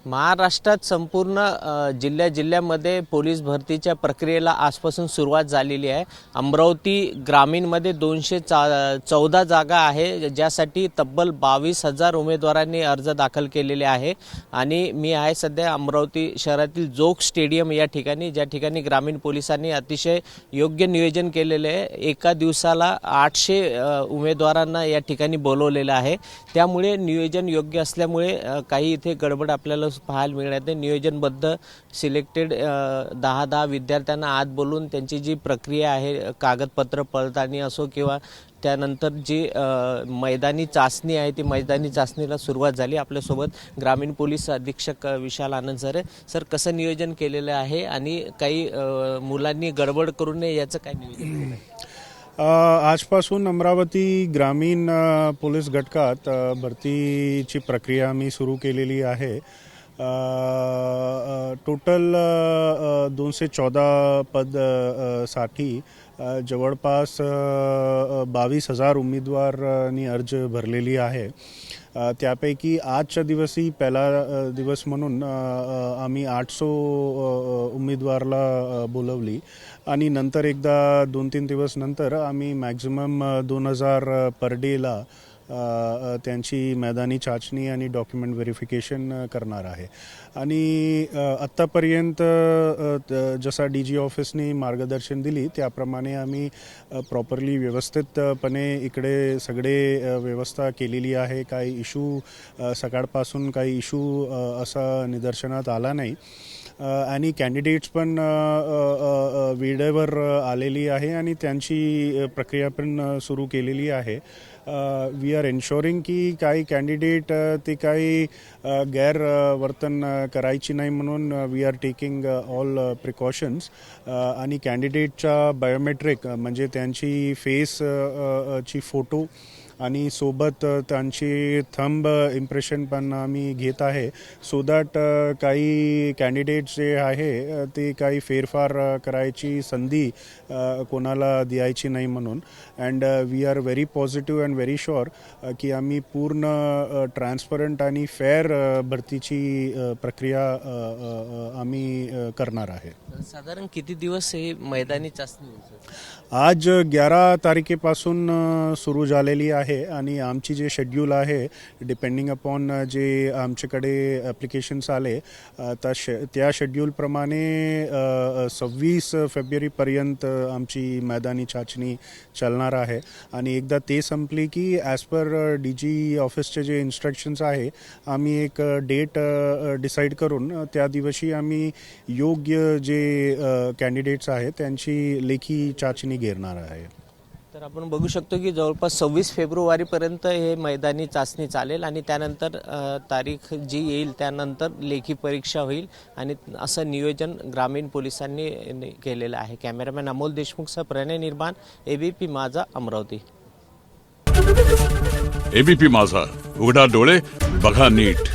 महाराष्ट्रात संपूर्ण जिल्ह्यामध्ये पोलीस भरतीच्या प्रक्रियेला आजपासून सुरुवात झालेली आहे। अमरावती ग्रामीणमध्ये 214 जागा आहे, ज्यासाठी तब्बल 22,000 उमेदवारांनी अर्ज दाखल केलेले आहे। आणि मी आहे सध्या अमरावती शहरातील जोग स्टेडियम या ठिकाणी, ज्या ठिकाणी ग्रामीण पोलिसांनी अतिशय योग्य नियोजन केलेले आहे। एका दिवसाला 800 उमेदवारांना या ठिकाणी बोलवलेलं आहे। त्यामुळे नियोजन योग्य असल्यामुळे काही इथे गडबड आपल्याला पाहायला मिळत नाही। नियोजनबद्ध सिलेक्टेड 10 विद्यार्थ्यांना आत बोलून त्यांची जी प्रक्रिया आहे, कागदपत्र पडताळणी असो किंवा त्यानंतर जी मैदानी चाचणी आहे, ती मैदानी चाचणीला सुरुवात झाली। आपल्यासोबत ग्रामीण पोलीस अधीक्षक विशाल आनंद सर, कसं नियोजन केलेलं आहे आणि काही मुलांनी गडबड करू नये याचं काय नियोजन केलं आहे? आजपासून अमरावती ग्रामीण पोलीस घटकात भरतीची प्रक्रिया मी सुरू केलेली आहे। टोटल 214 पद साठी जवळपास 22,000 उमेदवारांनी अर्ज भरलेली आहे। त्यापैकी आजच्या दिवशी पहिला दिवस म्हणून आम्ही 800 उमेदवाराला बोलवली आणि नंतर एकदा 2-3 दिवस नंतर आम्ही मॅक्झिमम 2,000 पर डेला त्यांची मैदानी चाचणी आणि डॉक्युमेंट व्हेरिफिकेशन करणार आहे। आणि आत्तापर्यंत जसा DG ऑफिसने मार्गदर्शन दिली त्याप्रमाणे आम्ही प्रॉपरली व्यवस्थितपणे इकडे सगळे व्यवस्था केलेली आहे। काही इशू सकाळपासून काही इशू असा निदर्शनात आला नाही आणि कॅन्डिडेट्स पण वेळेवर आलेली आहे आणि त्यांची प्रक्रिया पण सुरू केलेली आहे। वी आर एन्शोरिंग की काही कॅन्डिडेट ते काही गैरवर्तन करायची नाही म्हणून we are taking all precautions. आणि कॅन्डिडेटच्या बायोमेट्रिक म्हणजे त्यांची फेस ची फोटो आणि सोबत त्यांची थंब इम्प्रेशन पण आम्ही घेत आहे, सो दॅट काही कॅन्डिडेट्स जे आहे ते काही फेरफार करायची संधी कोणाला द्यायची नाही म्हणून। And we are very positive and very sure की आम्ही पूर्ण ट्रान्सपरंट आणि फेअर भरतीची प्रक्रिया आम्ही करणार आहे। साधारण किती दिवस हे मैदानी चाचणी? आज 11 तारखेपासून सुरू झालेली आहे आणि आमची जे शेड्यूल आहे डिपेंडिंग अपॉन जे आमच्याकडे ॲप्लिकेशन्स आले त्या शेड्यूलप्रमाणे 26 फेब्रुवारीपर्यंत आमची मैदानी चाचणी चालणार आहे। आणि एकदा ते संपली की ॲज पर DG ऑफिसचे जे इन्स्ट्रक्शन्स आहे आम्ही एक डेट डिसाईड करून त्या दिवशी आम्ही योग्य जे कॅन्डिडेट्स आहेत त्यांची लेखी चाचणी घेणार आहे। तर आपण बघू शकतो की जवळपास 26 फेब्रुवारीपर्यंत हे मैदानी चाचणी चालेल आणि त्यानंतर तारीख जी येईल त्यानंतर लेखी परीक्षा होईल आणि असं नियोजन ग्रामीण पोलिसांनी केलेलं आहे। कॅमेरामॅन अमोल देशमुखसह प्रणय निर्माण, ABP माझा, अमरावती। ABP माझा, उघडा डोळे बघा नीट।